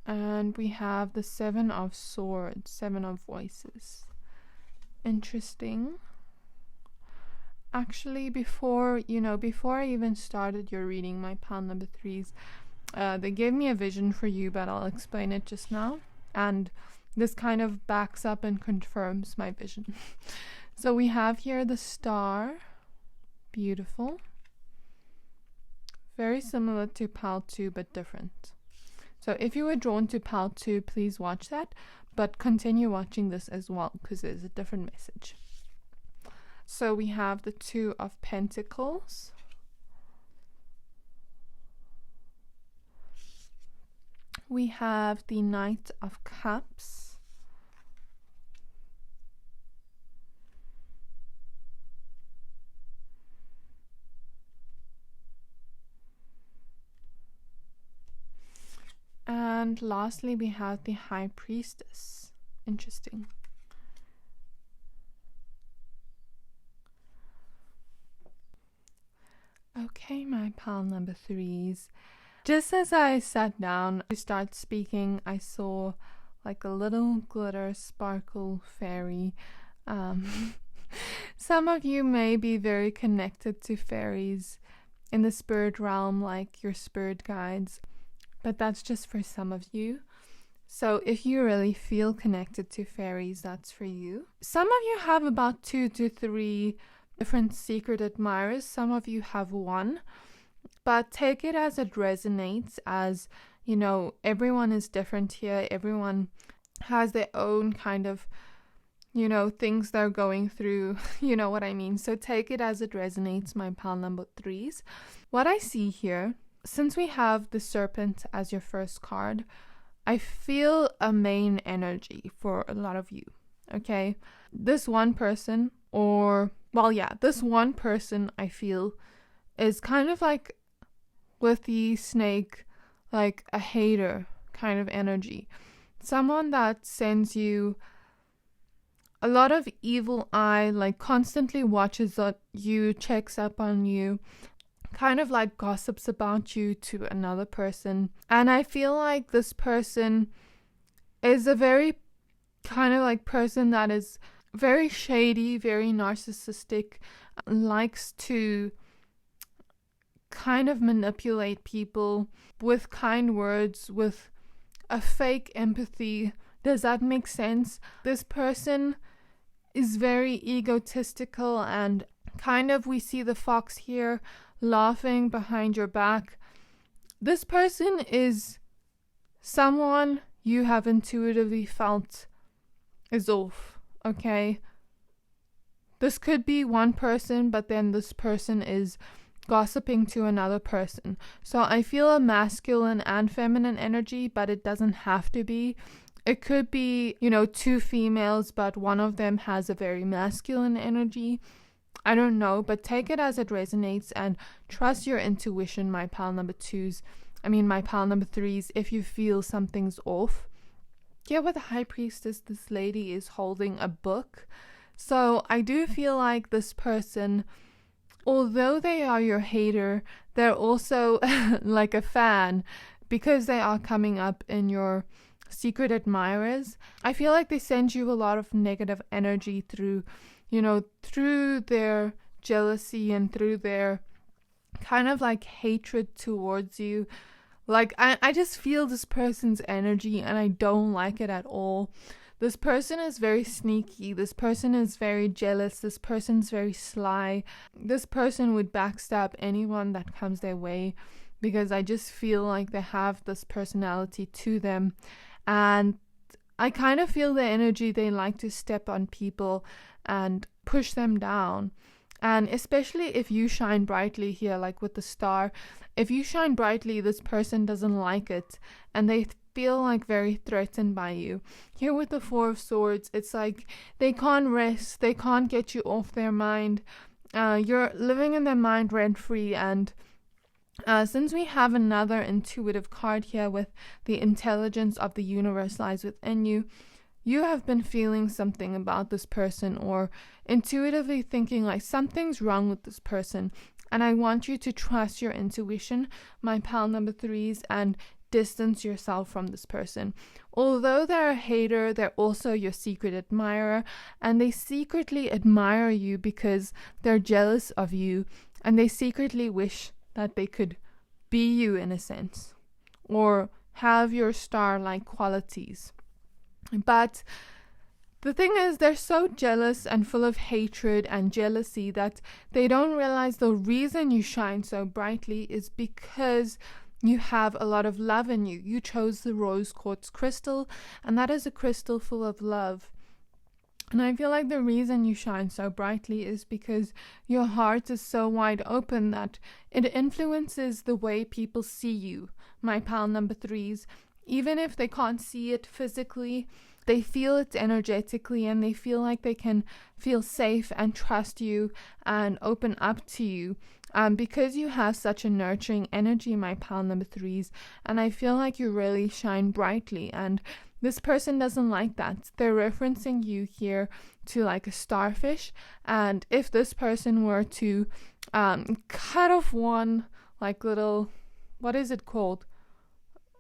And we have the Seven of Swords, Seven of Voices. Interesting. Actually, before I even started your reading, my pile number 3s, they gave me a vision for you, but I'll explain it just now. And this kind of backs up and confirms my vision. So we have here the star. Beautiful. Very similar to Pile 2, but different. So if you were drawn to Pile 2, please watch that, but continue watching this as well, because there's a different message. So we have the Two of Pentacles. We have the Knight of Cups. And lastly, we have the High Priestess. Interesting. Okay, my pile number 3s. Just as I sat down to start speaking, I saw like a little glitter sparkle fairy. Some of you may be very connected to fairies in the spirit realm, like your spirit guides, but that's just for some of you. So if you really feel connected to fairies, that's for you. Some of you have about 2 to 3 different secret admirers. Some of you have 1. But take it as it resonates, as, you know, everyone is different here. Everyone has their own kind of, you know, things they're going through. You know what I mean? So take it as it resonates, my pile number 3s. What I see here, since we have the Serpent as your first card, I feel a main energy for a lot of you, okay? This one person, this one person I feel is kind of like with the snake, like a hater kind of energy. Someone that sends you a lot of evil eye, like constantly watches you, checks up on you, kind of like gossips about you to another person. And I feel like this person is a very kind of like person that is very shady, very narcissistic, likes to kind of manipulate people with kind words, with a fake empathy. Does that make sense? This person is very egotistical, and kind of we see the fox here laughing behind your back. This person is someone you have intuitively felt is off, okay? This could be one person, but then this person is gossiping to another person. So I feel a masculine and feminine energy, but it doesn't have to be. It could be, you know, 2 females, but one of them has a very masculine energy. I don't know, but take it as it resonates and trust your intuition, my pile number 3s, if you feel something's off. Here with the High Priestess, this lady is holding a book. So I do feel like this person, although they are your hater, they're also like a fan, because they are coming up in your secret admirers. I feel like they send you a lot of negative energy through their jealousy and through their kind of like hatred towards you. Like I just feel this person's energy and I don't like it at all. This person is very sneaky. This person is very jealous. This person's very sly. This person would backstab anyone that comes their way, because I just feel like they have this personality to them. And I kind of feel the energy. They like to step on people and push them down. And especially if you shine brightly here, like with the star, if you shine brightly, this person doesn't like it. And they feel like very threatened by you. Here with the 4 of Swords, it's like they can't rest. They can't get you off their mind. You're living in their mind rent-free. And since we have another intuitive card here with the intelligence of the universe lies within you, you have been feeling something about this person, or intuitively thinking like something's wrong with this person. And I want you to trust your intuition, my pile number 3s, and distance yourself from this person. Although they're a hater, they're also your secret admirer, and they secretly admire you because they're jealous of you, and they secretly wish that they could be you in a sense, or have your star-like qualities. But the thing is, they're so jealous and full of hatred and jealousy that they don't realize the reason you shine so brightly is because you have a lot of love in you. You chose the rose quartz crystal, and that is a crystal full of love. And I feel like the reason you shine so brightly is because your heart is so wide open that it influences the way people see you, my pal number 3s. Even if they can't see it physically, they feel it energetically, and they feel like they can feel safe and trust you and open up to you. Because you have such a nurturing energy, my pal number 3s, and I feel like you really shine brightly, and this person doesn't like that. They're referencing you here to like a starfish, and if this person were to cut off one like little, what is it called?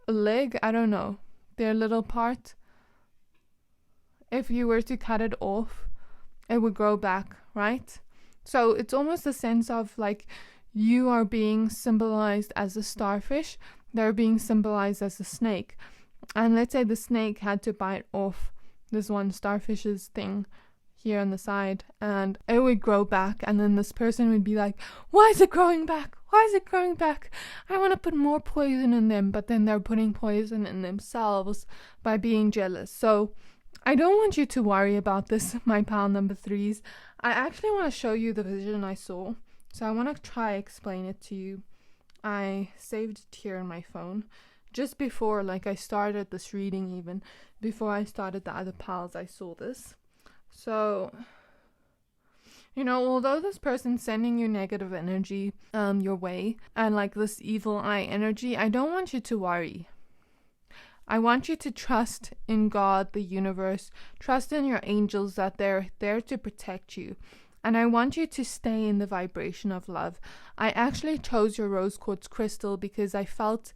A leg? I don't know. Their little part. If you were to cut it off, it would grow back, right? So it's almost a sense of like you are being symbolized as a starfish. They're being symbolized as a snake. And let's say the snake had to bite off this one starfish's thing here on the side, and it would grow back, and then this person would be like, why is it growing back? Why is it growing back? I want to put more poison in them, but then they're putting poison in themselves by being jealous. So I don't want you to worry about this, my pal number 3s. I actually want to show you the vision I saw. So I want to try explain it to you. I saved it here on my phone. Just before, like, I started this reading, even before I started the other pals, I saw this. So, although this person's sending you negative energy your way, and like this evil eye energy, I don't want you to worry. I want you to trust in God, the universe, trust in your angels that they're there to protect you. And I want you to stay in the vibration of love. I actually chose your rose quartz crystal because I felt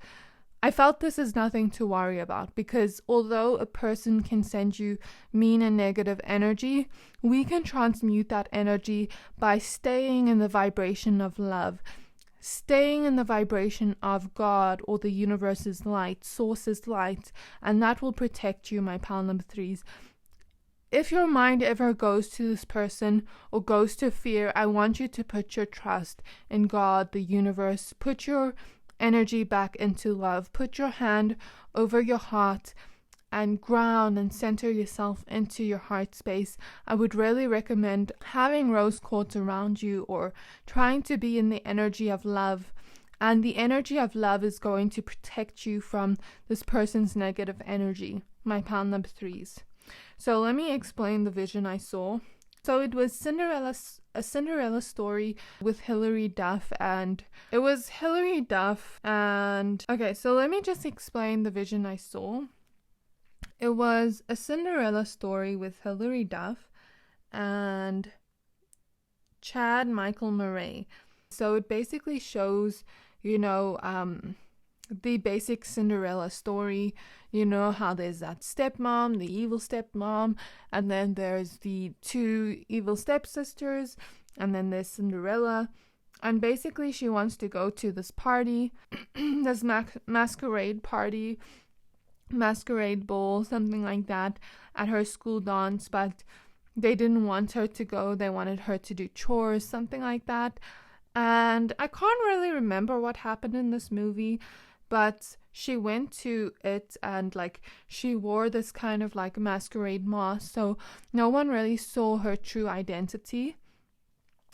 this is nothing to worry about, because although a person can send you mean and negative energy, we can transmute that energy by staying in the vibration of love, staying in the vibration of God or the universe's light, source's light, and that will protect you, my pal number 3s. If your mind ever goes to this person or goes to fear, I want you to put your trust in God, the universe, put your energy back into love. Put your hand over your heart and ground and center yourself into your heart space. I would really recommend having rose quartz around you or trying to be in the energy of love. And the energy of love is going to protect you from this person's negative energy, my pal number 3s. So let me explain the vision I saw. So it was a Cinderella story with Hilary Duff, and it was Hilary Duff and... Okay, so let me just explain the vision I saw. It was a Cinderella story with Hilary Duff and Chad Michael Murray. So it basically shows, the basic Cinderella story. How there's that stepmom, the evil stepmom, and then there's the 2 evil stepsisters, and then there's Cinderella. And basically she wants to go to this party, this masquerade party, masquerade ball, something like that, at her school dance, but they didn't want her to go. They wanted her to do chores, something like that. And I can't really remember what happened in this movie, but she went to it and she wore this kind of masquerade mask, so no one really saw her true identity.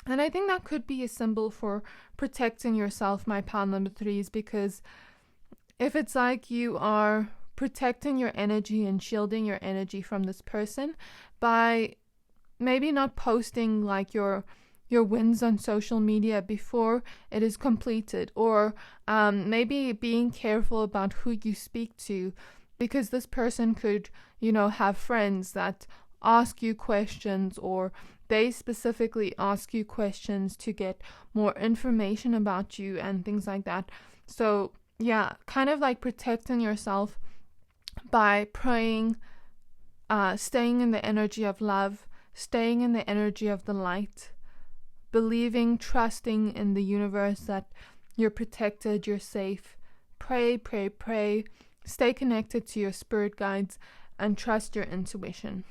And I think that could be a symbol for protecting yourself, my pal number 3s, because if it's you are protecting your energy and shielding your energy from this person by maybe not posting your wins on social media before it is completed, or maybe being careful about who you speak to, because this person could have friends that ask you questions, or they specifically ask you questions to get more information about you and things like that. So yeah, kind of protecting yourself by praying, staying in the energy of love, staying in the energy of the light, believing, trusting in the universe that you're protected, you're safe. Pray, pray, pray. Stay connected to your spirit guides. and trust your intuition.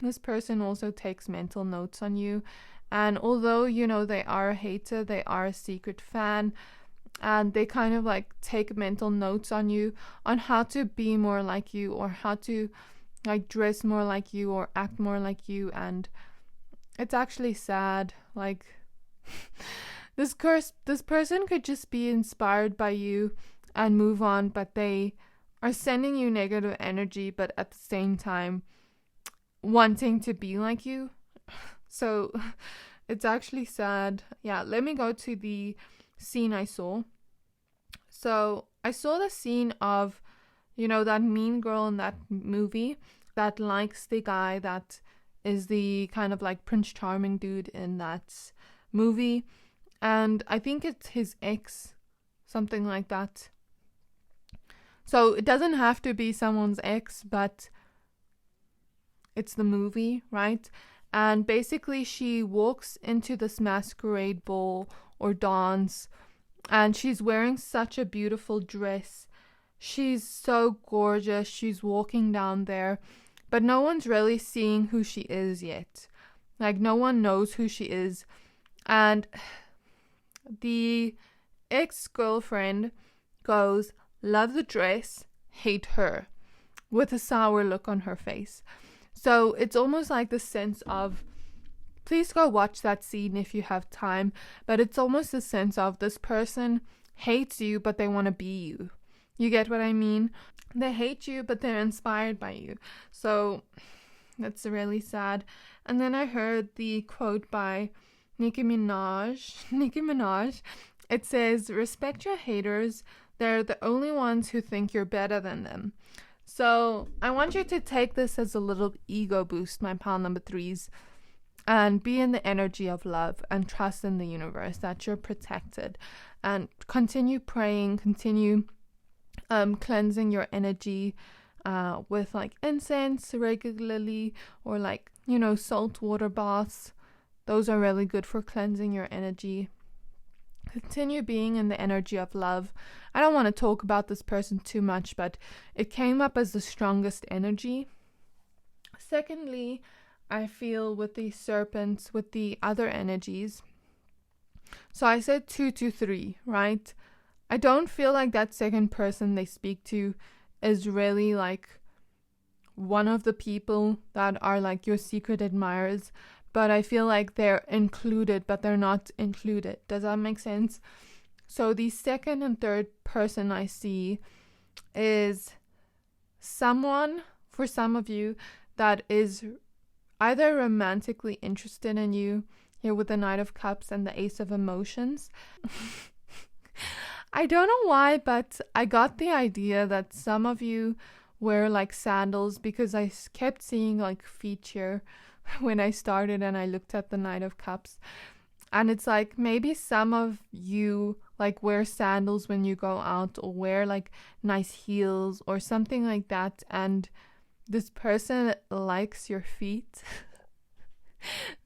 This person also takes mental notes on you, and although you know they are a hater, they are a secret fan, and they kind of like take mental notes on you on how to be more like you, or how to like dress more like you or act more like you. And it's actually sad, like this person could just be inspired by you and move on, but they are sending you negative energy, but at the same time wanting to be like you. So it's actually sad. Yeah, let me go to the scene I saw. So I saw the scene of, you know, that mean girl in that movie that likes the guy that is the kind of like Prince Charming dude in that movie. And I think it's his ex, something like that. So it doesn't have to be someone's ex, but it's the movie, right? And basically she walks into this masquerade ball or dance, and she's wearing such a beautiful dress. She's so gorgeous. She's walking down there, but no one's really seeing who she is yet. Like, no one knows who she is. And the ex-girlfriend goes, "Love the dress, hate her," with a sour look on her face. So it's almost like the sense of, please go watch that scene if you have time, but it's almost the sense of this person hates you, but they want to be you. You get what I mean? They hate you, but they're inspired by you. So that's really sad. And then I heard the quote by Nicki Minaj. It says, "Respect your haters. They're the only ones who think you're better than them." So I want you to take this as a little ego boost, my pile number threes, and be in the energy of love and trust in the universe that you're protected, and continue praying, continue cleansing your energy with like incense regularly, or like, you know, salt water baths. Those are really good for cleansing your energy. Continue being in the energy of love. I don't want to talk about this person too much, but it came up as the strongest energy. Secondly, I feel with the serpents, with the other energies. So I said 2 to 3, right? I don't feel like that second person they speak to is really like one of the people that are like your secret admirers, but I feel like they're included, but they're not included. Does that make sense? So the second and third person I see is someone, for some of you, that is either romantically interested in you, here with the Knight of Cups and the Ace of Emotions. I don't know why, but I got the idea that some of you wear like sandals, because I kept seeing like feet here when I started and I looked at the Knight of Cups. And it's like maybe some of you like wear sandals when you go out, or wear like nice heels or something like that, and this person likes your feet.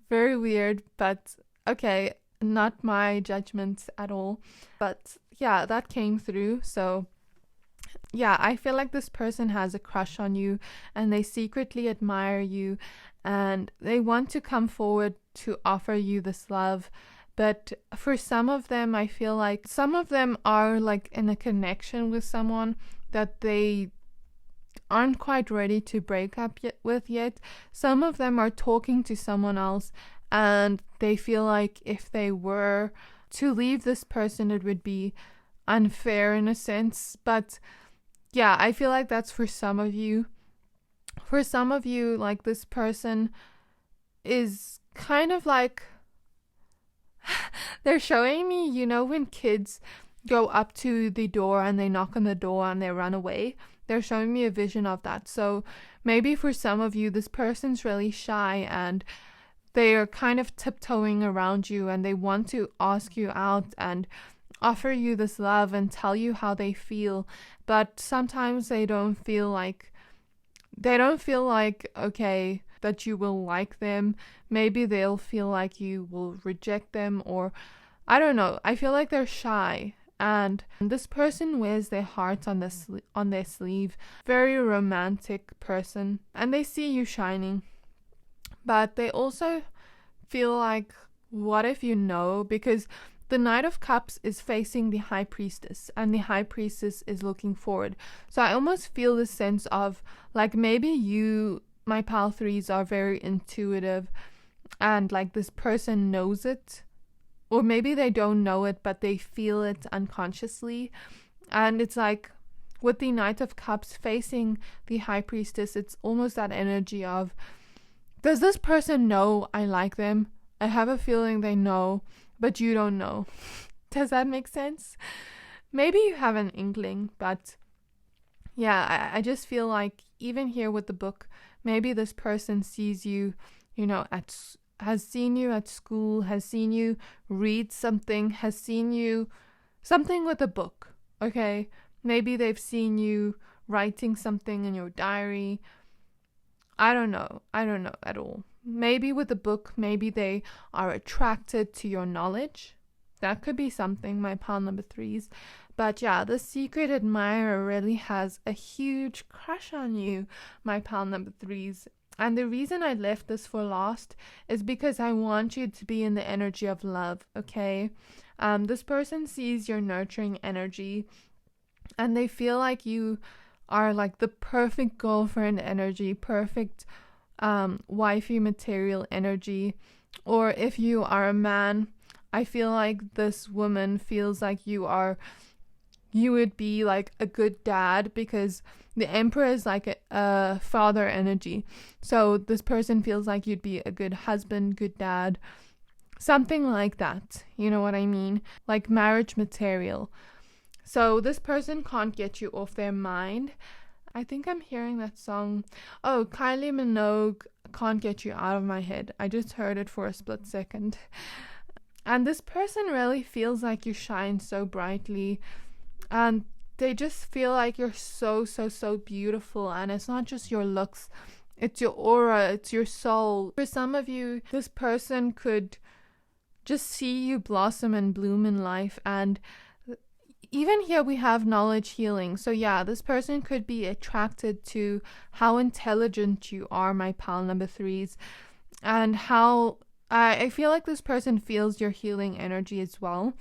Very weird, but okay, not my judgment at all. But yeah, that came through. So yeah, I feel like this person has a crush on you, and they secretly admire you, and they want to come forward to offer you this love. But for some of them, I feel like some of them are like in a connection with someone that they aren't quite ready to break up yet. Some of them are talking to someone else, and they feel like if they were to leave this person, it would be unfair in a sense. But yeah, I feel like that's for some of you. For some of you, like, this person is kind of like they're showing me, you know, when kids go up to the door and they knock on the door and they run away. They're showing me a vision of that. So maybe for some of you, this person's really shy and they are kind of tiptoeing around you, and they want to ask you out and offer you this love and tell you how they feel. But sometimes they don't feel like okay, that you will like them. Maybe they'll feel like you will reject them, or I don't know. I feel like they're shy, and this person wears their heart on their sleeve. Very romantic person, and they see you shining, but they also feel like, what if you know? Because the Knight of Cups is facing the High Priestess, and the High Priestess is looking forward. So I almost feel this sense of, like, maybe you, my pal threes, are very intuitive, and like this person knows it, or maybe they don't know it, but they feel it unconsciously. And it's like, with the Knight of Cups facing the High Priestess, it's almost that energy of, does this person know I like them? I have a feeling they know, but you don't know. Does that make sense? Maybe you have an inkling, but yeah, I just feel like even here with the book, maybe this person sees you, has seen you at school, has seen you read something, has seen you something with a book, okay? Maybe they've seen you writing something in your diary. I don't know at all. Maybe with the book, maybe they are attracted to your knowledge. That could be something, my pal number threes. But yeah, the secret admirer really has a huge crush on you, my pal number threes. And the reason I left this for last is because I want you to be in the energy of love, okay? This person sees your nurturing energy, and they feel like you are like the perfect girlfriend energy, perfect wifey material energy. Or if you are a man, I feel like this woman feels like you would be like a good dad, because the Emperor is like a father energy. So this person feels like you'd be a good husband, good dad, something like that. You know what I mean? Like marriage material. So this person can't get you off their mind. I think I'm hearing that song. Oh, Kylie Minogue, Can't Get You Out of My Head. I just heard it for a split second. And this person really feels like you shine so brightly, and they just feel like you're so beautiful. And it's not just your looks, it's your aura, it's your soul. For some of you, this person could just see you blossom and bloom in life. And even here we have knowledge healing. So yeah, this person could be attracted to how intelligent you are, my pal number threes, and how I feel like this person feels your healing energy as well.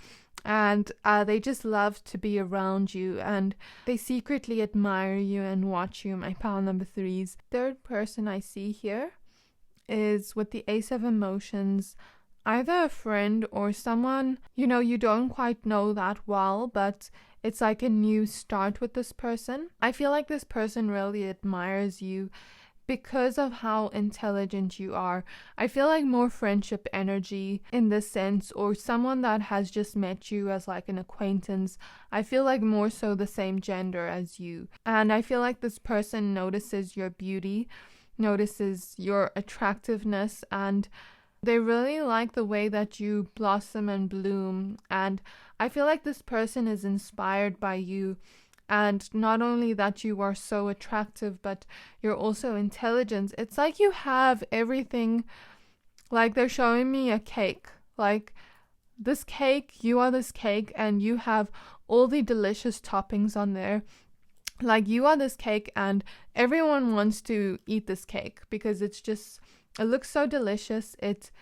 And they just love to be around you, and they secretly admire you and watch you, my pal number threes. Third person I see here is with the Ace of Emotions, either a friend or someone you don't quite know that well, but it's like a new start with this person. I feel like this person really admires you because of how intelligent you are. I feel like more friendship energy in this sense, or someone that has just met you as like an acquaintance. I feel like more so the same gender as you. And I feel like this person notices your beauty, notices your attractiveness, and they really like the way that you blossom and bloom. And I feel like this person is inspired by you. And not only that you are so attractive, but you're also intelligent. It's like you have everything. Like they're showing me a cake. Like this cake, you are this cake, and you have all the delicious toppings on there. Like you are this cake, and everyone wants to eat this cake because it looks so delicious. It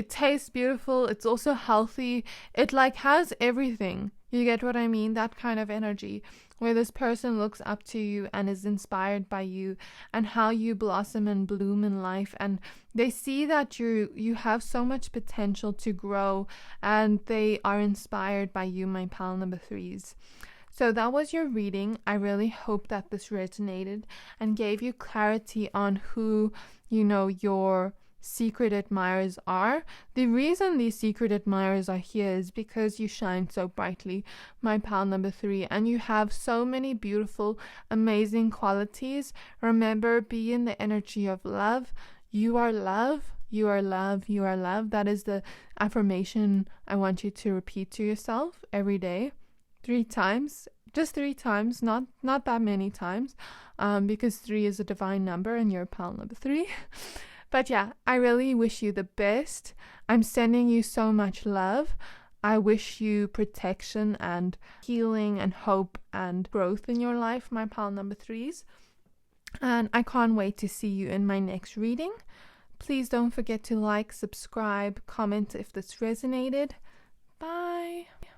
tastes beautiful. It's also healthy. It like has everything. You get what I mean? That kind of energy where this person looks up to you and is inspired by you and how you blossom and bloom in life, and they see that you have so much potential to grow, and they are inspired by you, my pal number threes. So that was your reading. I really hope that this resonated and gave you clarity on who your secret admirers are. The reason these secret admirers are here is because you shine so brightly, my pal number three, and you have so many beautiful, amazing qualities. Remember, be in the energy of love. You are love. You are love. You are love. That is the affirmation I want you to repeat to yourself every day, 3 times. Just 3 times, not that many times, because 3 is a divine number and you're pal number 3. But yeah, I really wish you the best. I'm sending you so much love. I wish you protection and healing and hope and growth in your life, my pal number 3s. And I can't wait to see you in my next reading. Please don't forget to like, subscribe, comment if this resonated. Bye.